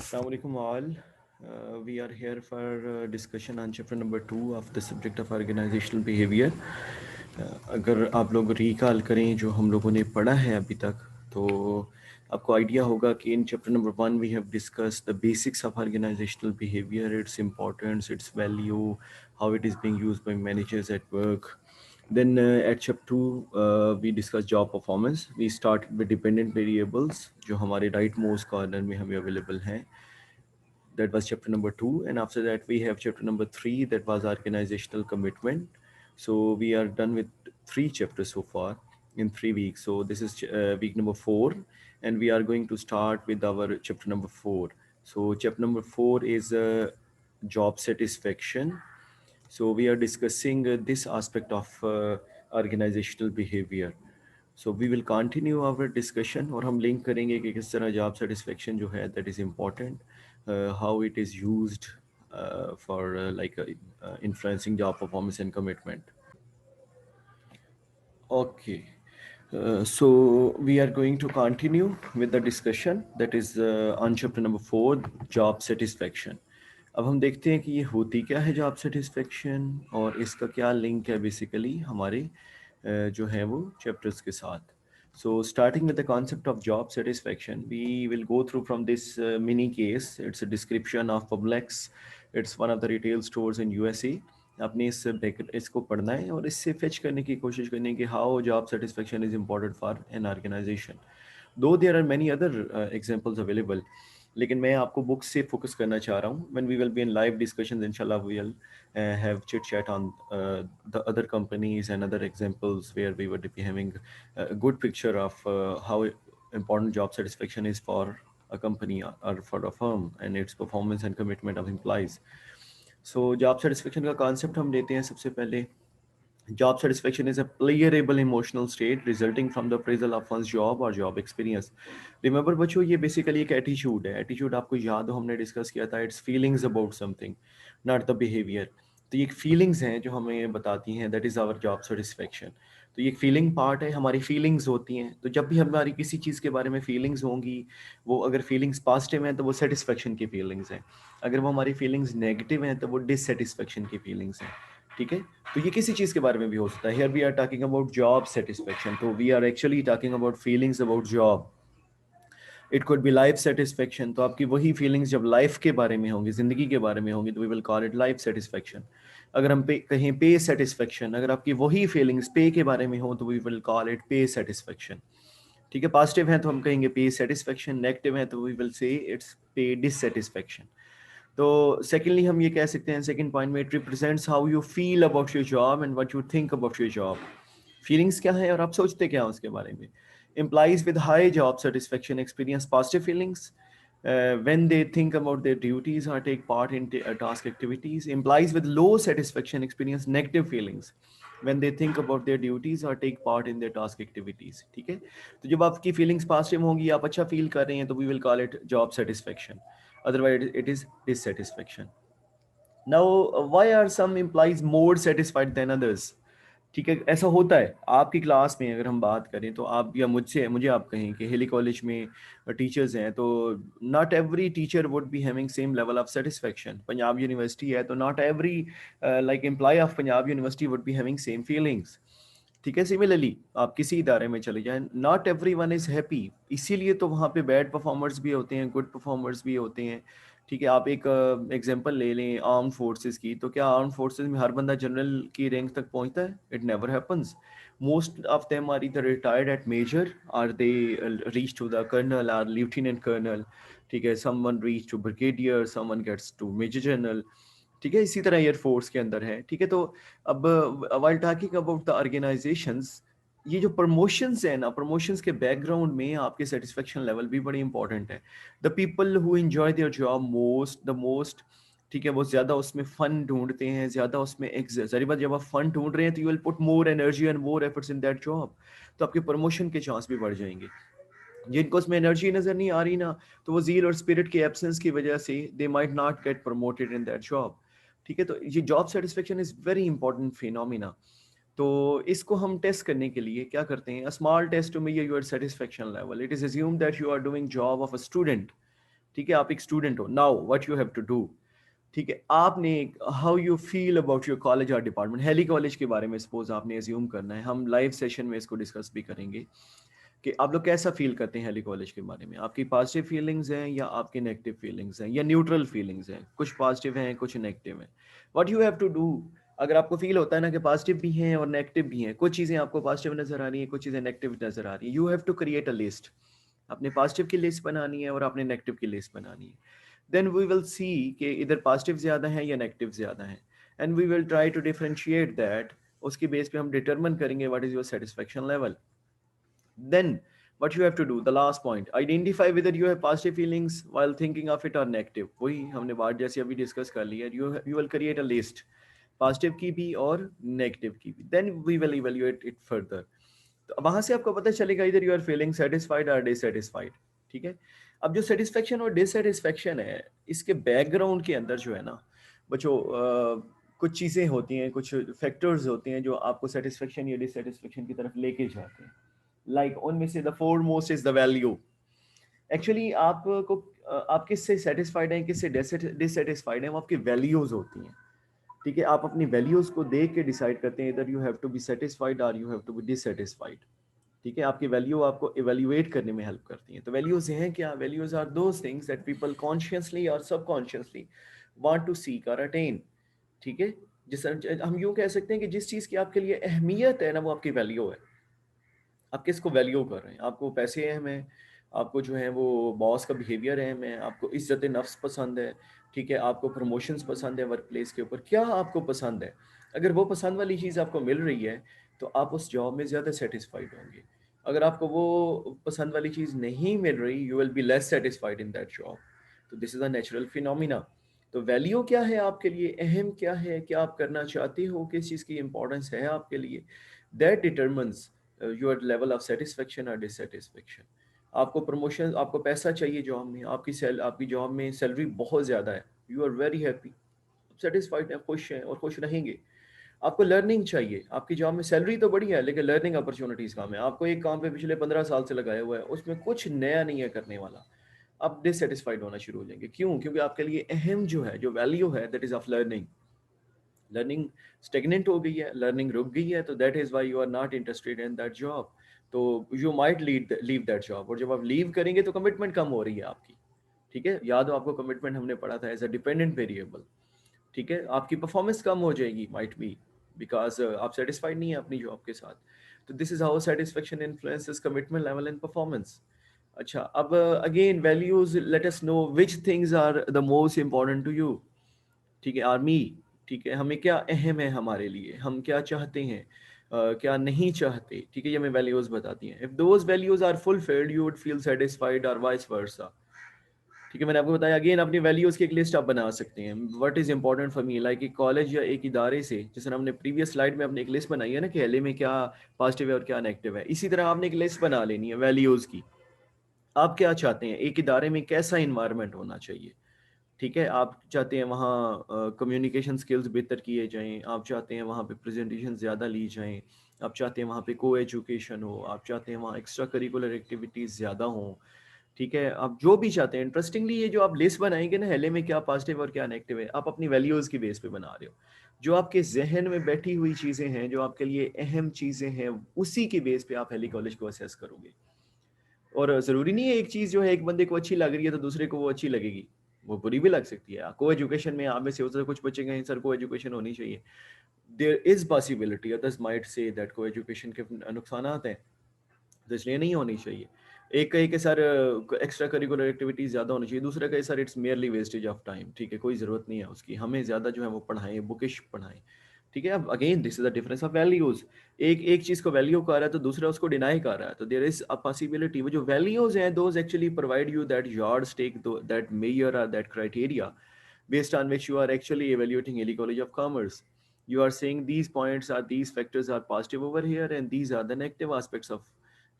Assalamualaikum all. We are here for discussion on chapter number 2 of the subject of organizational behavior. अगर आप लोग recall करें जो हम लोगों ने पढ़ा है अभी तक तो आपको आइडिया होगा कि in chapter number 1 we have discuss the basics of organisational behaviour, its importance, its value, how it is being used by managers at work. Then at chapter 2 we discuss job performance. We start with dependent variables जो हमारे rightmost corner में हमें available हैं. That was chapter number 2, and after that we have chapter number 3, that was organizational commitment. So we are done with 3 chapters so far in 3 weeks. So this is week number 4, and we are going to start with our chapter number 4. So chapter number 4 is job satisfaction. So we are discussing this aspect of organizational behavior. So we will continue our discussion और हम link करेंगे कि किस तरह job satisfaction जो है that is important, how it is used for influencing job performance and commitment. Okay. So we are going to continue with the discussion that is on chapter number 4, job satisfaction. अब हम देखते हैं कि ये होती क्या है जॉब सेटिस्फेक्शन और इसका क्या लिंक है बेसिकली हमारे जो है वो चैप्टर्स के साथ. So starting with the concept of job satisfaction, we will go through from this mini case. It's a description of Publix. It's one of the retail stores in USA. आपने इसको पढ़ना है और इससे फेच करने की कोशिश करनी है कि how job satisfaction is important for an organisation. Though there are many other examples available, लेकिन मैं आपको बुक से फोकस करना चाह रहा हूँ. When we will be in live discussions इंशाल्लाह we will have chit chat on the other companies and other examples where we would be having a good picture of how important job satisfaction is for a company or for a firm and its performance and commitment of employees. So job satisfaction का concept हम लेते हैं सबसे पहले. Job satisfaction is a pleasurable emotional state resulting from the appraisal of one's job or job experience. Remember बच्चों ये basically एक attitude है. Attitude आपको याद हो हमने discuss किया था. It's feelings about something, not the behavior. तो ये feelings हैं जो हमें बताती हैं that is our job satisfaction. तो ये feeling part है, हमारी feelings होती हैं. तो जब भी हमारी किसी चीज़ के बारे में feelings होंगी, वो अगर feelings positive हैं तो वो satisfaction की feelings हैं. अगर वो हमारी feelings negative हैं तो वो dissatisfaction की feelings हैं. ठीक है, तो ये किसी चीज के बारे में भी हो सकता है. Here we are talking about job satisfaction, तो we are actually talking about feelings about job. It could be life satisfaction, तो आपकी वही फीलिंग्स जब लाइफ के बारे में होंगी, जिंदगी के बारे में होंगी, तो we will call it life satisfaction. अगर हम कहीं पे सेटिस्फेक्शन, अगर आपकी वही फीलिंग्स पे के बारे में हो तो वी विल कॉल इट पे सेटिस्फेक्शन. ठीक है, पॉजिटिव है तो हम कहेंगे पे सेटिस्फेक्शन, नेगेटिव है तो वी विल से इट्स पे डिससेटिस्फेक्शन. तो सेकेंडली हम ये कह सकते हैं सेकेंड पॉइंट में, it represents how you feel about your job and what you think about your job. Feelings क्या है और आप सोचते क्या उसके बारे में. Employees with high job satisfaction experience positive feelings when they think about their duties or take part in task activities. Employees with low satisfaction experience negative feelings when they think about their duties or take part in their task activities. ठीक है, तो जब आपकी feelings positive होंगी, आप अच्छा feel कर रहे हैं, तो we will call it job satisfaction. Otherwise it is dissatisfaction. Now why are some employees more satisfied than others? ठीक है, ऐसा होता है आपकी क्लास में. अगर हम बात करें तो आप या मुझे आप कहें कि हिली कॉलेज में टीचर्स हैं, तो not every teacher would be having same level of satisfaction. Punjab university है तो not every like employ of Punjab university would be having same feelings. ठीक है, सिमिलरली आप किसी इदारे में चले जाएं, not every one is happy. इसीलिए तो वहाँ पे बैड परफॉर्मर्स भी होते हैं, गुड परफॉर्मर्स भी होते हैं. ठीक है, आप एक एग्जांपल ले लें आर्म फोर्सेस की, तो क्या आर्म फोर्सेस में हर बंदा जनरल की रैंक तक पहुंचता है? It never happens. Most of them are either retired at major और they reach to the colonel और लेफ्टिनेंट कर्नल. ठीक है, someone reach to brigadier, someone gets to major general. ठीक है, इसी तरह एयरफोर्स के अंदर है. ठीक है, तो अब while talking about the organisations, ये जो प्रमोशंस है ना, प्रमोशंस के बैकग्राउंड में आपके सेटिस्फेक्शन लेवल भी बड़ी इंपॉर्टेंट है. The people who enjoy their job most, ठीक है, वो ज़्यादा उसमें फन ढूंढते हैं, ज़्यादा उसमें एक जरी बात, जब आप फन ढूंढ रहे हैं तो you will put more energy and more efforts in that job, तो आपके प्रमोशन के चांस भी बढ़ जाएंगे. जिनको उसमें एनर्जी नजर नहीं आ रही ना, तो वो जील और स्पिरिट के एब्सेंस की वजह से they might not gate promoted in that job. ठीक है, तो ये job satisfaction is very important phenomena. तो इसको हम टेस्ट करने के लिए क्या करते हैं, a small test to measure your satisfaction level. It is assume that you are doing job of a student. ठीक है, आप एक स्टूडेंट हो, now what you have to do, ठीक है, आपने how you feel about your college और department, Hailey college के बारे में सपोज आपने एज्यूम करना है, हम लाइव सेशन में इसको डिस्कस भी करेंगे कि आप लोग कैसा फील करते हैं हेली कॉलेज के बारे में, आपकी पॉजिटिव फीलिंग्स हैं या आपकी नेगेटिव फीलिंग्स हैं या न्यूट्रल फीलिंग्स हैं, कुछ पॉजिटिव हैं कुछ नेगेटिव हैं, what you have to do. अगर आपको फील होता है ना कि पॉजिटिव भी हैं और नेगेटिव भी हैं, कुछ चीज़ें आपको पॉजिटिव नजर आ रही हैं कुछ चीज़ें नेगेटिव नजर आ रही हैं, you have to create a list, अपने पॉजिटिव की लिस्ट बनानी है और अपने नेगेटिव की लिस्ट बनानी है। देन वी विल सी कि इधर पॉजिटिव ज़्यादा है या नेगेटिव ज़्यादा है, and we will try to differentiate that, उसकी बेस पे हम डिटरमिन करेंगे what is your satisfaction level. Then what you have to do, the last point, identify whether you have positive feelings while thinking of it or negative, वही हमने बात जैसे अभी discuss कर लिया, you will create a list, positive की भी और नेगेटिव की भी, then we will evaluate it further. तो वहां से आपको पता चलेगा इधर यू आर फीलिंग सेटिस्फाइड और डिससेटिस्फाइड। ठीक है, अब जो सेटिस्फेक्शन और डिससेटिस्फेक्शन है, इसके बैकग्राउंड के अंदर जो है ना बच्चों, कुछ चीज़ें होती हैं, कुछ फैक्टर्स होते हैं जो आपको सेटिस्फेक्शन या डिससेटिस्फेक्शन की तरफ लेके जाते हैं। लाइक उनमें से the foremost is the value. Actually आपको आप किससे सेटिस्फाइड हैं किससे डिससेटिस्फाइड हैं, वो आपकी वैल्यूज होती हैं। ठीक है, आप अपनी वैल्यूज को देख के डिसाइड करते हैं इधर you have to be satisfied और you have to be dissatisfied. ठीक है, आपकी वैल्यू आपको इवेल्युएट करने में हेल्प करती हैं। तो वैल्यूज हैं क्या, values are those things that people consciously और सबकॉन्शियसली वांट टू सीक और अटेन। ठीक है, जिस हम यूं कह सकते हैं कि जिस चीज़ की आपके लिए अहमियत है ना, वो आपकी वैल्यू है। आप किसको वैल्यू कर रहे हैं, आपको पैसे अहम है, आपको जो है वो बॉस का बिहेवियर अहम है, आपको इज्जत नफ्स पसंद है, ठीक है, आपको प्रमोशंस पसंद है वर्क प्लेस के ऊपर, क्या आपको पसंद है। अगर वो पसंद वाली चीज़ आपको मिल रही है तो आप उस जॉब में ज़्यादा सेटिस्फाइड होंगे। अगर आपको वो पसंद वाली चीज़ नहीं मिल रही, you will be less satisfied in that job. तो this is a natural phenomena. तो वैल्यू क्या है आपके लिए, अहम क्या है, क्या आप करना चाहते हो, किस चीज़ की इंपॉर्टेंस है आपके लिए, that determines your level of satisfaction और डिससेटिस्फेक्शन। आपको प्रमोशन, आपको पैसा चाहिए जॉब में, आपकी जॉब में सैलरी बहुत ज़्यादा है, you are very happy, satisfied हैं, खुश हैं और खुश रहेंगे। आपको लर्निंग चाहिए, आपकी जॉब में सैलरी तो बढ़िया है लेकिन लर्निंग अपॉर्चुनिटीज़ कम है, आपको एक काम पे पिछले 15 साल से लगाया हुआ है, उसमें कुछ नया नहीं है करने वाला, आप डिससेटिस्फाइड होना शुरू हो जाएंगे। क्यों? क्योंकि आपके लिए अहम जो है, जो वैल्यू है, that is of learning, learning stagnant हो गई है, लर्निंग रुक गई है, तो that is why you are not interested in that job. तो you might leave that job, और जब आप लीव करेंगे तो कमिटमेंट कम हो रही है आपकी। ठीक है, याद हो आपको कमिटमेंट हमने पढ़ा था एज अ डिपेंडेंट वेरिएबल। ठीक है, आपकी परफॉर्मेंस कम हो जाएगी, माइट बी बिकॉज आप सेटिस्फाइड नहीं है अपनी जॉब के साथ। तो this is how satisfaction influences commitment level and performance. अच्छा, अब again values, let us know which things are the most important to you. ठीक है, आर्मी, ठीक है, हमें क्या अहम है हमारे लिए, हम क्या चाहते हैं, क्या नहीं चाहते। ठीक है, ये हमें वैल्यूज बताती हैं। If those values are fulfilled you would feel satisfied और वाइस वर्सा। ठीक है, मैंने आपको बताया अगेन, अपनी वैल्यूज की एक लिस्ट आप बना सकते हैं। What is important for me, like एक कॉलेज या एक इदारे से, जैसे हमने प्रीवियस स्लाइड में अपनी एक लिस्ट बनाई है ना कि एलए में क्या पॉजिटिव है और क्या नेगेटिव है, इसी तरह आपने एक लिस्ट बना लेनी है वैल्यूज की। आप क्या चाहते हैं, एक इदारे में कैसा इन्वायरमेंट होना चाहिए। ठीक है, आप चाहते हैं वहाँ कम्युनिकेशन स्किल्स बेहतर किए जाएं, आप चाहते हैं वहाँ पे प्रेजेंटेशन ज़्यादा ली जाएं, आप चाहते हैं वहाँ पे को एजुकेशन हो, आप चाहते हैं वहाँ एक्स्ट्रा करिकुलर एक्टिविटीज़ ज़्यादा हों। ठीक है, आप जो भी चाहते हैं, इंटरेस्टिंगली ये जो आप लिस्ट बनाएंगे ना, हेले में क्या पॉजिटिव और क्या नेगेटिव है, आप अपनी वैल्यूज़ की बेस पे बना रहे हो। जो आपके जहन में बैठी हुई चीज़ें हैं, जो आपके लिए अहम चीज़ें हैं, उसी की बेस पे आप हेली कॉलेज को असेस करोगे। और ज़रूरी नहीं है एक चीज़ जो है एक बंदे को अच्छी लग रही है तो दूसरे को वो अच्छी लगेगी, वो बुरी भी लग सकती है। को एजुकेशन में आप में से होता है कुछ बच्चे कहें सर को एजुकेशन होनी चाहिए, there is possibility, others might say that को एजुकेशन के नुकसान हैं, तो इसलिए नहीं होनी चाहिए। एक कहे कि सर एक्स्ट्रा करिकुलर एक्टिविटीज ज़्यादा होनी चाहिए, दूसरा कहे sir it's merely wastage of time. ठीक है, कोई ज़रूरत नहीं है उसकी, हमें ज़्यादा जो है वो पढ़ाएं, बुकिश पढ़ाएं। ठीक है, अब again this is the difference of values. एक चीज को वैल्यू कर रहा है तो दूसरा उसको डिनाई कर रहा है, तो देयर इज अ पॉसिबिलिटी। वो जो वैल्यूज हैं those actually provide you that yardstick, that measure और that criteria based on which you are actually evaluating Yale College of Commerce. You are saying these points are, these factors are positive over here and these are the negative aspects of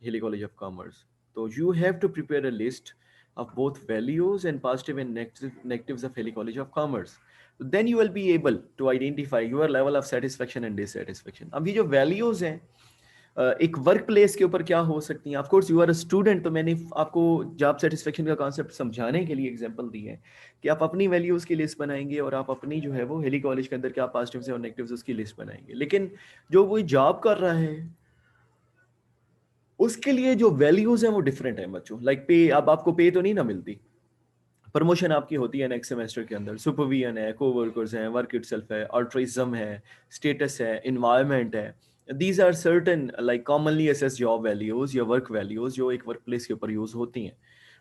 Yale College of Commerce. So you have to prepare a list of both values and positive and negatives of Yale College of Commerce. So then you will be able to identify your level of satisfaction and dissatisfaction. अब ये जो values हैं, एक work place के ऊपर क्या हो सकती हैं। Of course you are a student, तो मैंने आपको जॉब सेटिस्फेक्शन का कॉन्सेप्ट समझाने के लिए एग्जांपल दी है कि आप अपनी वैल्यूज की लिस्ट बनाएंगे और आप अपनी जो है वो हेली कॉलेज के अंदर क्या पॉजिटिव्स और नेगेटिव्स उसकी लिस्ट बनाएंगे। लेकिन जो कोई जॉब कर रहा है उसके लिए जो वैल्यूज हैं वो डिफरेंट है बच्चों। लाइक पे, अब आपको पे तो नहीं ना मिलती, प्रमोशन आपकी होती है नेक्स्ट सेमेस्टर के अंदर, सुपरविजन है, कोवर्कर्स हैं, वर्क इटसेल्फ है, ऑल्ट्रिज्म है, स्टेटस है, इन्वायरमेंट है। These are certain like commonly assess job values या वर्क वैल्यूज जो एक वर्क प्लेस के ऊपर यूज होती हैं।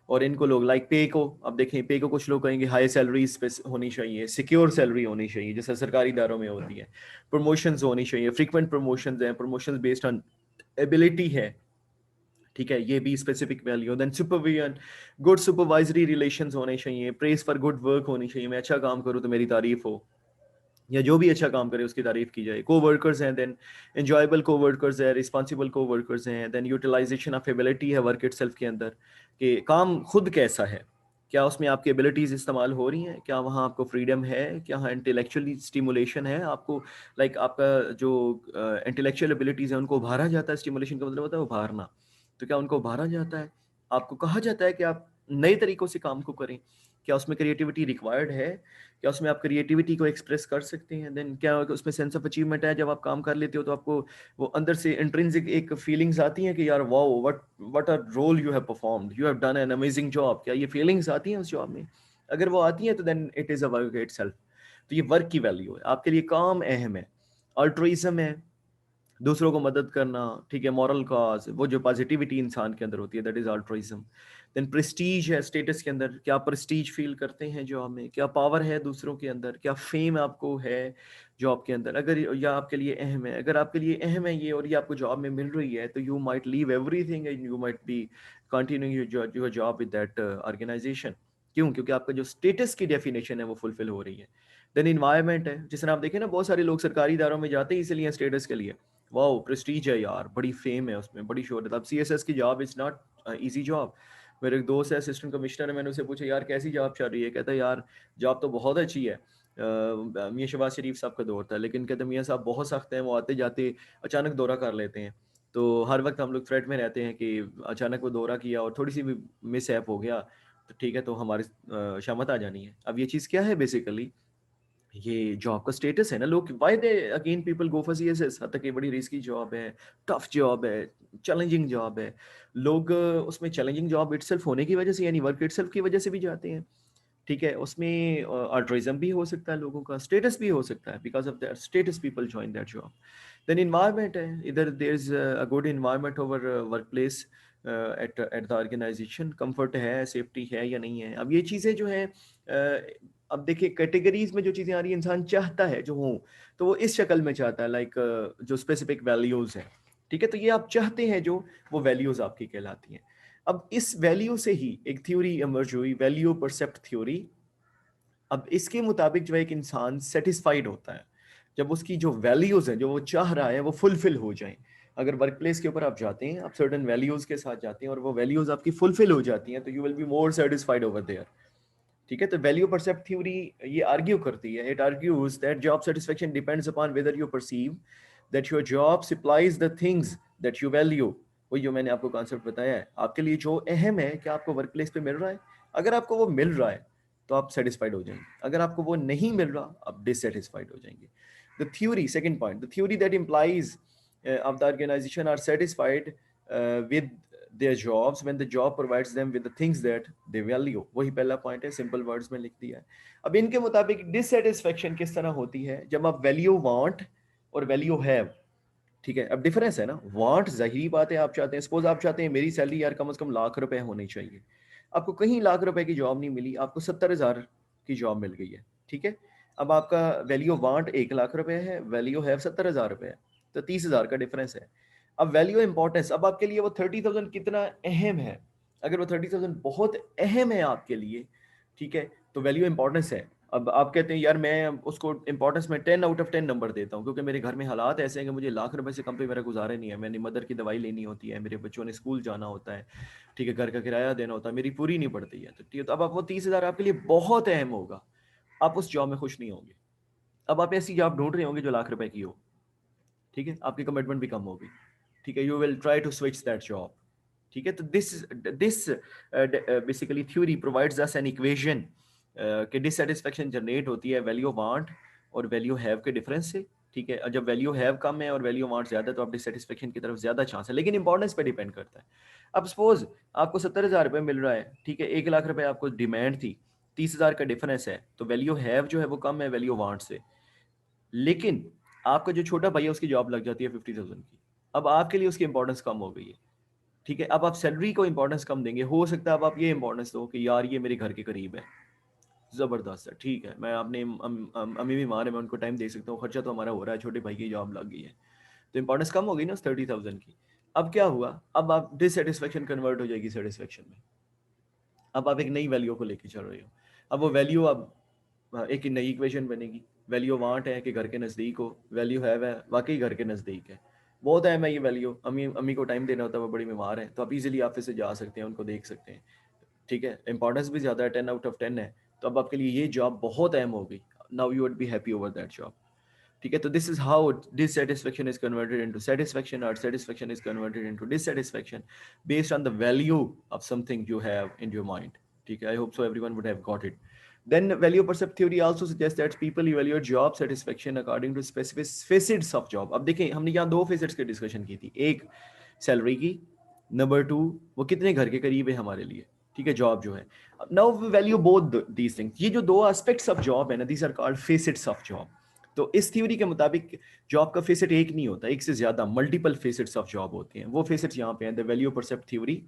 और इनको लोग लाइक पे को, अब देखें पे को कुछ लोग कहेंगे हाई सैलरी होनी चाहिए, सिक्योर सैलरी होनी चाहिए जैसे सरकारी इदारों में होती है, प्रमोशंस होनी चाहिए, फ्रीक्वेंट प्रमोशंस हैं, प्रमोशंस बेस्ड ऑन एबिलिटी है, ठीक है, ये भी specific value. Then supervision, good supervisory relations होने चाहिए, प्रेस फॉर गुड वर्क होनी चाहिए, मैं अच्छा काम करूँ तो मेरी तारीफ हो, या जो भी अच्छा काम करे उसकी तारीफ की जाए। को वर्कर्स हैं, देन एंजॉयबल को वर्कर्स है, रिस्पॉन्सिबल को वर्कर्स हैं, देन यूटिलाइजेशन ऑफ एबिलिटी है वर्क इटसेल्फ के अंदर, कि काम खुद कैसा है, क्या उसमें आपकी एबिलिटीज इस्तेमाल हो रही हैं, क्या वहाँ आपको फ्रीडम है, क्या वहाँ इंटेलेक्चुअली स्टिमुलेशन है आपको, लाइक आपका जो इंटेलेक्चुअल एबिलिटीज है उनको उभारा जाता है। स्टिमुलेशन का मतलब होता है उभारना, तो क्या उनको उभारा जाता है, आपको कहा जाता है कि आप नए तरीकों से काम को करें, क्या उसमें क्रिएटिविटी रिक्वायर्ड है, क्या उसमें आप क्रिएटिविटी को एक्सप्रेस कर सकते हैं, देन क्या उसमें सेंस ऑफ अचीवमेंट है, जब आप काम कर लेते हो तो आपको वो अंदर से इंट्रिंसिक एक फीलिंग्स आती हैं कि यार wow, what a role you have performed, you have done an amazing job, क्या ये फीलिंग्स आती हैं उस जॉब में? अगर वो आती हैं तो then it is a work itself. तो ये वर्क की वैल्यू है, आपके लिए काम अहम है। अल्ट्रुइज्म है, दूसरों को मदद करना, ठीक है, मॉरल कॉज, वो जो पॉजिटिविटी इंसान के अंदर होती है, that is altruism. Then prestige है, स्टेटस के अंदर क्या प्रेस्टीज फील करते हैं जॉब में, क्या पावर है दूसरों के अंदर, क्या फेम आपको है जॉब के अंदर, अगर या आपके लिए अहम है, अगर आपके लिए अहम है ये और ये आपको जॉब में मिल रही है तो you might leave everything and you might be continuing your job with that organisation. क्यों? क्योंकि आपका जो स्टेटस की डेफिनेशन है वो फुलफिल हो रही है। देन इन्वायरमेंट है, जिस तरह आप देखें ना बहुत सारे लोग सरकारी इदारों में जाते हैं इसलिए स्टेटस के लिए, वाओ प्रेस्टीज है यार, बड़ी फेम है उसमें, बड़ी शोहरत। अब सीएसएस की job is not easy job. मेरे एक दोस्त है असिस्टेंट कमिश्नर है, मैंने उसे पूछा यार कैसी जॉब चल रही है, कहता है यार जॉब तो बहुत अच्छी है, मियाँ शहबाज शरीफ साहब का दौर था, लेकिन कहते मियाँ साहब बहुत सख्त हैं, वो आते जाते अचानक दौरा कर लेते हैं, तो हर वक्त हम लोग थ्रेट में रहते हैं कि अचानक वो दौरा किया और थोड़ी सी भी मिस ऐप हो गया तो ठीक है, तो हमारी शामत आ जानी है। अब ये चीज़ क्या है बेसिकली, ये जॉब का स्टेटस है ना, लोग why they again people go for CSS, हद तक ये बड़ी रिस्की जॉब है, टफ जॉब है, चैलेंजिंग जॉब है। लोग उसमें चैलेंजिंग जॉब इटसेल्फ होने की वजह से, यानी वर्क इटसेल्फ की वजह से भी जाते हैं, ठीक है, उसमें अल्ट्रुइज्म भी हो सकता है, लोगों का स्टेटस भी हो सकता है, because of that status people join that job. Then environment है, इधर there is a good environment over work place at the organisation, comfort है, सेफ्टी है या नहीं है। अब ये चीज़ें जो हैं अब देखिए कैटेगरीज में जो चीज़ें आ रही है इंसान चाहता है जो हो, तो वो इस शक्ल में चाहता है, लाइक जो स्पेसिफिक वैल्यूज़ हैं, ठीक है, तो ये आप चाहते हैं जो, वो वैल्यूज़ आपकी कहलाती हैं। अब इस वैल्यू से ही एक थ्योरी इमर्ज हुई, वैल्यू परसेप्ट थ्योरी। अब इसके मुताबिक जो है एक इंसान सेटिस्फाइड होता है जब उसकी जो वैल्यूज हैं, जो वो चाह रहा है, वो फुलफिल हो जाएं। अगर वर्क प्लेस के ऊपर आप जाते हैं, आप सर्टेन वैल्यूज के साथ जाते हैं और वो वैल्यूज आपकी फुलफिल हो जाती हैं, तो you will be more satisfied over there, ठीक है। तो वैल्यू परसेप्ट थ्योरी ये आर्ग्यू करती है, it argues that job satisfaction depends upon whether you perceive that your job supplies the things that you value. वही जो मैंने आपको कॉन्सेप्ट बताया है, आपके लिए जो अहम है क्या आपको वर्क प्लेस पे मिल रहा है। अगर आपको वो मिल रहा है तो आप सेटिस्फाइड हो जाएंगे, अगर आपको वो नहीं मिल रहा आप डिससेटिस्फाइड हो जाएंगे। The theory, second point, the theory that implies of the organization are satisfied with their jobs when the job provides them with the things that they value। वही पहला पॉइंट है, सिंपल वर्ड्स में लिख दिया है। अब इनके मुताबिक डिससेटिस्फेक्शन किस तरह होती है, जब आप वैल्यू वांट और वैल्यू हैव, ठीक है, अब डिफरेंस है ना, वांट जाहिर बात है आप चाहते हैं, सपोज आप चाहते हैं मेरी सैलरी यार कम से कम लाख रुपए होनी चाहिए, आपको कहीं लाख रुपए की जॉब नहीं मिली, आपको 70,000 की जॉब मिल गई है, ठीक है। अब आपका वैल्यू वांट 1 लाख रुपए है, वैल्यू हैव 70,000 रुपए है, तो 30,000 का डिफरेंस है। अब वैल्यू इंपॉर्टेंस, अब आपके लिए वो 30,000 कितना अहम है, अगर वो 30,000 बहुत अहम है आपके लिए, ठीक है, तो वैल्यू इंपॉर्टेंस है। अब आप कहते हैं यार मैं उसको इंपॉर्टेंस में 10 आउट ऑफ 10 नंबर देता हूँ, क्योंकि मेरे घर में हालात ऐसे हैं कि मुझे लाख रुपए से कम पे मेरा गुजारा नहीं है, मैंने मदर की दवाई लेनी होती है, मेरे बच्चों ने स्कूल जाना होता है, ठीक है, घर का किराया देना होता है, मेरी पूरी नहीं पड़ती है, तो ठीक है, तो अब आप वो 30,000 आपके लिए बहुत अहम होगा, आप उस जॉब में खुश नहीं होंगे। अब आप ऐसी जॉब ढूंढ रहे होंगे जो लाख रुपए की हो, ठीक है, आपकी कमिटमेंट भी कम होगी, ठीक है, you will try to switch that job. ठीक है, तो this basically theory provides us an equation कि डिससेटिस्फेक्शन जनरेट होती है वैल्यू वांट और वैल्यू हैव के डिफरेंस से। ठीक है, जब वैल्यू हैव कम है और वैल्यू वांट ज्यादा तो आप डिससेटिस्फेक्शन की तरफ ज्यादा चांस है, लेकिन इंपॉर्टेंस पे डिपेंड करता है। अब सपोज आपको 70,000 रुपये मिल रहा है, ठीक है, 1 लाख रुपए आपको डिमांड थी, 30,000 का डिफरेंस है, तो वैल्यू हैव जो है वो कम है वैल्यू वांट से। लेकिन आपका जो छोटा भाई है उसकी जॉब लग जाती है 50,000 की, अब आपके लिए उसकी इंपॉर्टेंस कम हो गई है। ठीक है, अब आप सैलरी को इंपॉर्टेंस कम देंगे, हो सकता है अब आप ये इंपॉर्टेंस दो कि यार ये मेरे घर के करीब है, जबरदस्त है, ठीक है, मैं अपने अम्मी बीमार है, मैं उनको टाइम दे सकता हूँ, खर्चा तो हमारा हो रहा है, छोटे भाई की जॉब लग गई है, तो इंपॉर्टेंस कम हो गई ना उस 30,000 की। अब क्या हुआ, अब आप डिससेटिस्फेक्शन कन्वर्ट हो जाएगी सेटिस्फेक्शन में। अब आप एक नई वैल्यू को लेके चल रहे हो, अब वो वैल्यू अब एक नई इक्वेशन बनेगी। वैल्यू वांट है कि घर के नज़दीक हो, वैल्यू है वाकई घर के नज़दीक है, बहुत है मैं ये वैल्यू, अम्मी अम्मी को टाइम देना होता है, वो बड़ी बीमार है, तो आप इजीली ऑफिस से जा सकते हैं, उनको देख सकते हैं। ठीक है, इंपॉर्टेंस भी ज़्यादा है, 10 आउट ऑफ 10 है, तो अब आपके लिए ये जॉब बहुत अहम हो गई। Now you would be happy over that job. ठीक है, तो this is how dissatisfaction is converted into satisfaction और satisfaction is converted into dissatisfaction based on the value of something you have in your mind. ठीक है, I hope so everyone would have got it. Then value percept theory also suggests that people evaluate job satisfaction according to specific facets of job। अब देखें हमने यहाँ दो facets की discussion की थी, एक सैलरी की, नंबर टू वो कितने घर के करीब है हमारे लिए। ठीक है, जॉब जो है, now we value both these things, ये जो दो एस्पेक्ट्स ऑफ जॉब है ना, these are called facets of job. तो इस थ्योरी के मुताबिक जॉब का फेसेट एक नहीं होता, एक से ज्यादा मल्टीपल फेसेट्स ऑफ जॉब होते हैं। वो फेसेट्स यहाँ पे हैं, the value percept theory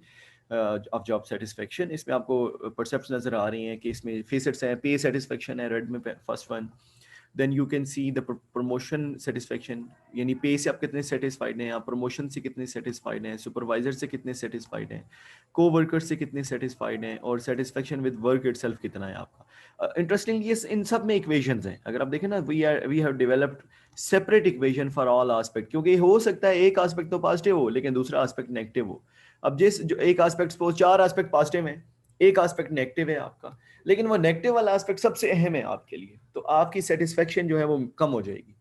of job satisfaction. इसमें आपको परसेप्ट नजर आ रही हैं कि इसमें फेसेट्स हैं, पे सेटिस्फेक्शन है रेड में first one, then you can see the promotion satisfaction, यानी पे से आप कितने सेटिस्फाइड हैं, आप प्रमोशन से कितने सेटिस्फाइड हैं, सुपरवाइजर से कितने सेटिस्फाइड हैं, को वर्कर से कितने सेटिस्फाइड हैं, और सेटिस्फेक्शन विद वर्क इटसेल्फ कितना है आपका। इंटरेस्टिंगली इन सब में इक्वेशंस हैं, अगर आप देखें ना, we have developed separate equation for all aspect, क्योंकि हो सकता है एक एस्पेक्ट तो पॉजिटिव हो लेकिन दूसरा एस्पेक्ट नेगेटिव हो। अब जिस जो एक एस्पेक्ट सपोज 4 एस्पेक्ट पॉजिटिव है, एक एस्पेक्ट नेगेटिव है आपका, लेकिन वो नेगेटिव वाला एस्पेक्ट सबसे अहम है आपके लिए, तो आपकी सेटिस्फेक्शन जो है वो कम हो जाएगी,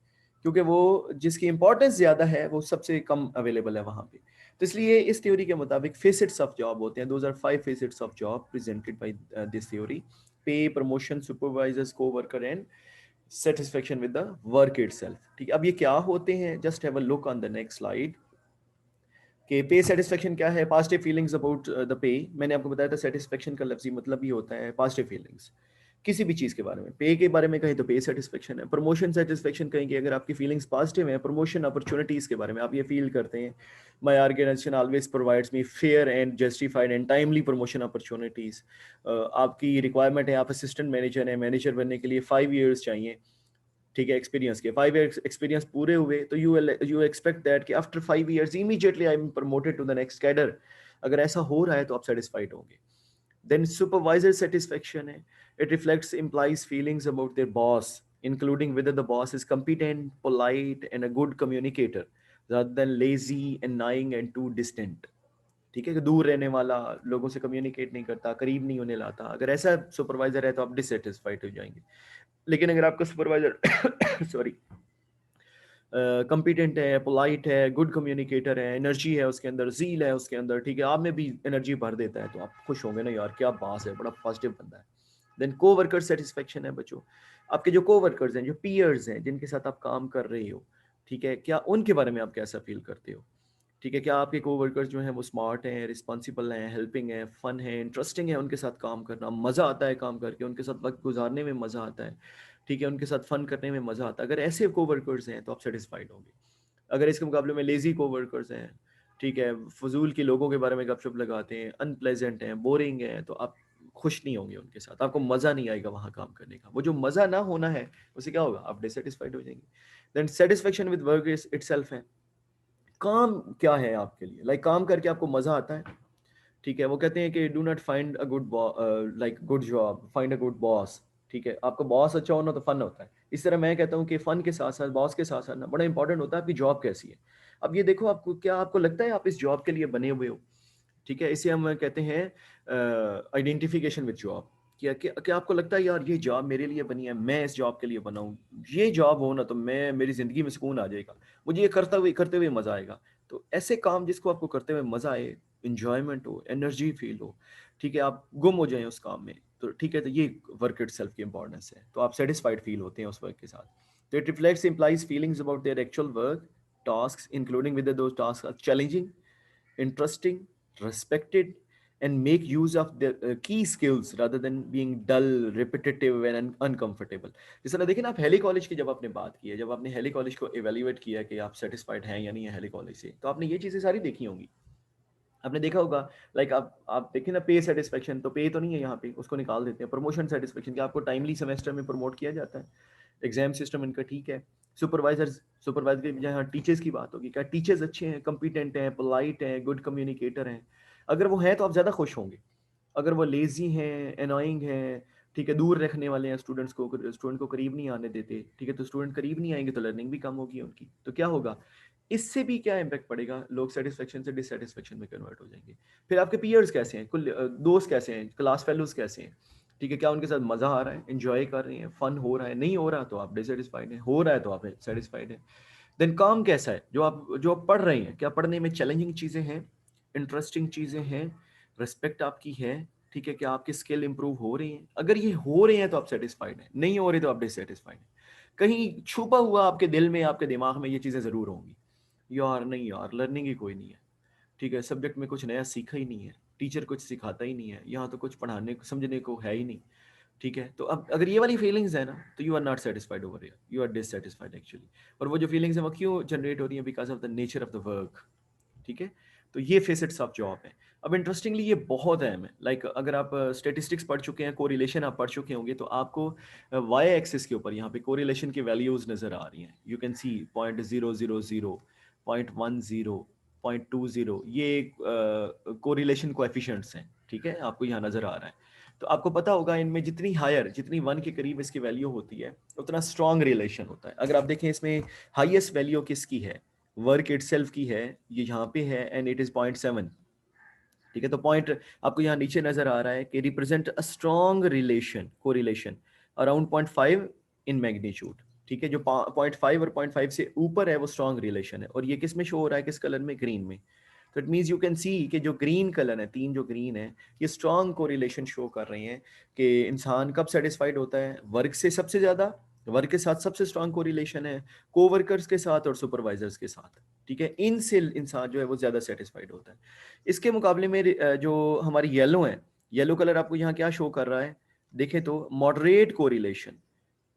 क्योंकि वो जिसकी इंपॉर्टेंस ज्यादा है वो सबसे कम अवेलेबल है वहां पे। तो इसलिए इस थ्योरी के मुताबिक फेसेट्स ऑफ जॉब होते हैं, those are 5 facets of job presented by this theory: pay, promotion, supervisors, coworker and satisfaction with the work itself. ठीक है, अब ये क्या होते हैं, just have a look on the next slide कि पे सेटिस्फेक्शन क्या है। Positive feelings about the pay, मैंने आपको बताया था सेटिस्फेक्शन का लफ्जी मतलब ही होता है पॉजिटिव फीलिंग्स किसी भी चीज़ के बारे में। पे के बारे में कहें तो पे सेटिस्फेक्शन है, प्रमोशन सेटिस्फेक्शन कहेंगे अगर आपकी फीलिंग्स पॉजिटिव है, प्रमोशन अपॉर्चुनिटीज़ के बारे में आप ये फील करते हैं my organization always provides me fair and justified and timely promotion opportunities. आपकी रिक्वायरमेंट है, आप असिस्टेंट मैनेजर हैं, मैनेजर बनने के लिए 5 years चाहिए, ठीक है, एक्सपीरियंस के 5 years एक्सपीरियंस पूरे हुए तो यू एक्सपेक्ट दैट कि after 5 years immediately I am promoted to the next cadre. अगर ऐसा हो रहा है तो आप सेटिस्फाइड होंगे। देन सुपरवाइजर सेटिस्फेक्शन है, it reflects employees feelings about their boss including whether the boss is competent, polite and a good communicator rather than lazy, annoying and too distant। ठीक है, कि दूर रहने वाला, लोगों से कम्युनिकेट नहीं करता, करीब नहीं होने लाता, अगर ऐसा सुपरवाइजर है तो आप डिससेटिस्फाइड हो जाएंगे। लेकिन अगर आपका सुपरवाइजर सॉरी कॉम्पिटेंट है, पोलाइट है, गुड कम्युनिकेटर है, एनर्जी है उसके अंदर, जील है उसके अंदर, ठीक है, आप में भी एनर्जी भर देता है, तो आप खुश होंगे ना, यार क्या बात है, बड़ा पॉजिटिव बंदा है। देन को वर्कर सेटिस्फेक्शन है बच्चों, आपके जो को वर्कर्स हैं, जो पीयर्स हैं, जिनके साथ आप काम कर रहे हो, ठीक है, क्या उनके बारे में आप कैसा फील करते हो। ठीक है, क्या आपके को वर्कर्स जो हैं वो स्मार्ट हैं, रिस्पॉन्सिबल हैं, हेल्पिंग हैं, फन है, इंटरेस्टिंग है, उनके साथ काम करना मज़ा आता है, काम करके उनके साथ वक्त गुजारने में मज़ा आता है, ठीक है, उनके साथ फन करने में मज़ा आता है। अगर ऐसे को वर्कर्स हैं तो आप सेटिस्फाइड होंगे। अगर इसके मुकाबले में लेजी को वर्कर्स हैं, ठीक है, फजूल के लोगों के बारे में गपशप लगाते हैं, अनप्लेजेंट हैं, बोरिंग हैं, तो आप खुश नहीं होंगे उनके साथ, आपको मज़ा नहीं आएगा वहाँ काम करने का। वो जो मज़ा ना होना है उससे क्या होगा, आप डिससेटिस्फाइड हो जाएंगे। Then satisfaction with work itself है, काम क्या है आपके लिए, लाइक काम करके आपको मजा आता है। ठीक है, वो कहते हैं कि do not find a good like good job, find a good boss. ठीक है, आपका बॉस अच्छा होना तो फन होता है, इस तरह मैं कहता हूँ कि फन के साथ साथ बॉस के साथ साथ ना बड़ा इंपॉर्टेंट होता है आपकी जॉब कैसी है। अब ये देखो, आपको क्या आपको लगता है आप इस जॉब के लिए बने हुए हो। ठीक है, इसे हम कहते हैं आइडेंटिफिकेशन विद जॉब। क्या आपको लगता है यार ये जॉब मेरे लिए बनी है, मैं इस जॉब के लिए बना हूँ, ये जॉब हो ना तो मैं मेरी जिंदगी में सुकून आ जाएगा, मुझे ये करते हुए मजा आएगा। तो ऐसे काम जिसको आपको करते हुए मजा आए, इंजॉयमेंट हो, एनर्जी फील हो, ठीक है, आप गुम हो जाएं उस काम में, तो ठीक है, तो ये वर्क इट सेल्फ की इंपॉर्टेंस है। तो आप सेटिस्फाइड फील होते हैं उस वर्क के साथ। तो it reflects employees feelings about their actual work, tasks including whether those tasks are challenging, interesting, respected, and make use of their key skills rather than being dull, repetitive and uncomfortable. जिस तरह देखिए ना, आप heli college की जब आपने बात की है, जब आपने हेली कॉलेज को इवेल्युएट किया कि आप सेटिस्फाइड हैं या नहीं है हेली कॉलेज से, तो आपने ये चीज़ें सारी देखी होंगी। आपने देखा होगा, लाइक आप देखिए ना, पे सेटिस्फेक्शन, तो पे तो नहीं है यहाँ पे, उसको निकाल देते हैं। प्रमोशन सेटिस्फेक्शन, कि आपको टाइमली सेमेस्टर में प्रमोट किया जाता है, एग्जाम सिस्टम इनका ठीक है। सुपरवाइजर के यहाँ टीचर्स की बात होगी, क्या टीचर्स अच्छे हैं, कंपिटेंट हैं, पोलाइट हैं, गुड कम्युनिकेटर हैं? अगर वो हैं तो आप ज़्यादा खुश होंगे। अगर वो लेजी हैं, एनोइंग हैं, ठीक है, दूर रखने वाले हैं स्टूडेंट को करीब नहीं आने देते, ठीक है, तो स्टूडेंट करीब नहीं आएंगे तो लर्निंग भी कम होगी उनकी। तो क्या होगा, इससे भी क्या इम्पैक्ट पड़ेगा, लोग सेटिस्फेक्शन से डिससेटिस्फेक्शन में कन्वर्ट हो जाएंगे। फिर आपके पीयर्स कैसे हैं, कुल दोस्त कैसे हैं, क्लास फेलोज कैसे हैं, ठीक है, क्या उनके साथ मजा आ रहा है, एंजॉय कर रहे हैं, फन हो रहा है, नहीं हो रहा तो आप डिससेटिस्फाइड हैं, हो रहा है तो आप सेटिस्फाइड हैं। देन काम कैसा है, जो आप पढ़ रहे हैं, क्या पढ़ने में चैलेंजिंग चीज़ें हैं, इंटरेस्टिंग चीज़ें हैं, रिस्पेक्ट आपकी है, ठीक है, क्या आपकी स्किल इंप्रूव हो रही हैं? अगर ये हो रहे हैं तो आप सेटिस्फाइड हैं, नहीं हो रहे तो आप डिससेटिस्फाइड हैं। कहीं छुपा हुआ आपके दिल में, आपके दिमाग में ये चीज़ें ज़रूर होंगी, यार नहीं यार, लर्निंग ही कोई नहीं है, ठीक है, सब्जेक्ट में कुछ नया सीखा ही नहीं है, टीचर कुछ सिखाता ही नहीं है, यहाँ तो कुछ पढ़ाने समझने को है ही नहीं, ठीक है। तो अब अगर ये वाली फीलिंग्स है ना, तो you are not satisfied over here, you are dissatisfied actually. और वो जो फीलिंग्स है वो क्यों जनरेट हो रही है, because of the nature of the work, ठीक है। तो ये फेसेट्स ऑफ जॉब है। अब इंटरेस्टिंगली ये बहुत अहम है, लाइक अगर आप स्टेटिस्टिक्स पढ़ चुके हैं, कोरिलेशन आप पढ़ चुके होंगे, तो आपको वाई एक्सिस के ऊपर यहाँ पे कोरिलेशन की वैल्यूज नजर आ रही हैं। यू कैन सी 0.000, 0.10, 0.20, ये कोरिलेशन कोएफिशिएंट्स हैं, ठीक है, आपको यहाँ नजर आ रहा है। तो आपको पता होगा, इनमें जितनी हायर, जितनी 1 के करीब इसकी वैल्यू होती है, उतना स्ट्रॉन्ग रिलेशन होता है। अगर आप देखें इसमें हाईएस्ट वैल्यू किसकी है, वर्क इटसेल्फ की है, ये यहाँ पे है, एंड इट इज 0.7, ठीक है। तो पॉइंट आपको यहाँ नीचे नजर आ रहा है कि represent a strong relation, correlation around 0.5 in magnitude, ठीक है। जो 0.5 और 0.5 से ऊपर है वो स्ट्रॉन्ग रिलेशन है, और ये किस में शो हो रहा है, किस कलर में, ग्रीन में। तो इट मीन्स यू कैन सी कि जो ग्रीन कलर है, 3 जो ग्रीन है, ये स्ट्रॉन्ग कोरिलेशन शो कर रहे हैं कि इंसान कब सेटिस्फाइड होता है, वर्क से सबसे ज्यादा, वर्क के साथ सबसे स्ट्रॉन्ग कोरिलेशन है कोवर्कर्स के साथ और सुपरवाइजर्स के साथ, ठीक है। इनसे इंसान जो है वो ज्यादा सेटिस्फाइड होता है। इसके मुकाबले में जो हमारी येलो है, येलो कलर आपको यहाँ क्या शो कर रहा है, देखें तो moderate correlation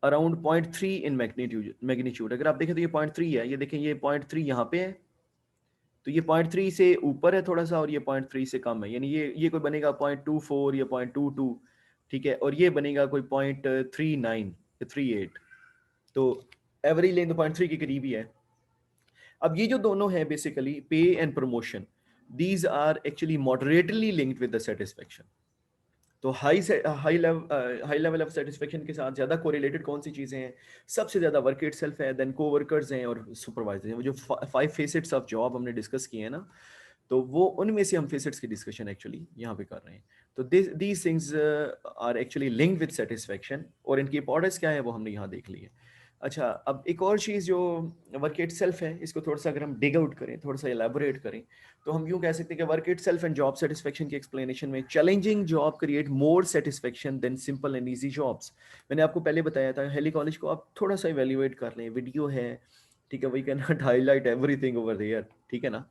around 0.3 in magnitude. अगर आप देखें तो ये 0.3 है, ये देखें, ये 0.3 यहाँ पे है, तो ये 0.3 से ऊपर है थोड़ा सा, और ये 0.3 से कम है, यानी ये कोई बनेगा 0.24 या 0.22, ठीक है, और ये बनेगा कोई 0.39 या 38। तो एवरेज लेंथ 0.3 के करीब ही है। अब ये जो दोनों है basically pay and promotion, these are actually moderately linked with the satisfaction. तो हाई लेवल ऑफ सेटिस्फेक्शन के साथ ज्यादा कोरिलेटेड कौन सी चीजें हैं, सबसे ज्यादा वर्क इटसेल्फ है, देन कोवर्कर्स हैं और सुपरवाइजर हैं। वो जो 5 फेसेट्स ऑफ जॉब हमने डिस्कस किए हैं ना, तो वो उनमें से हम फेसेट्स की डिस्कशन एक्चुअली यहाँ पे कर रहे हैं। तो these things are actually linked with satisfaction, और इनकी इंपॉर्टेंस क्या है वो हमने यहाँ देख ली है। अच्छा, अब एक और चीज़ जो वर्क इटसेल्फ है, इसको थोड़ा सा अगर हम डिग आउट करें, थोड़ा सा एलैबोरेट करें, तो हम यूं कह सकते हैं कि work itself and job satisfaction की एक्सप्लेनेशन में, challenging job create more satisfaction than simple and easy jobs. मैंने आपको पहले बताया था, हेली कॉलेज को आप थोड़ा सा इवेल्युएट कर लें, वीडियो है, ठीक है, we can not highlight everything over there, ठीक है ना।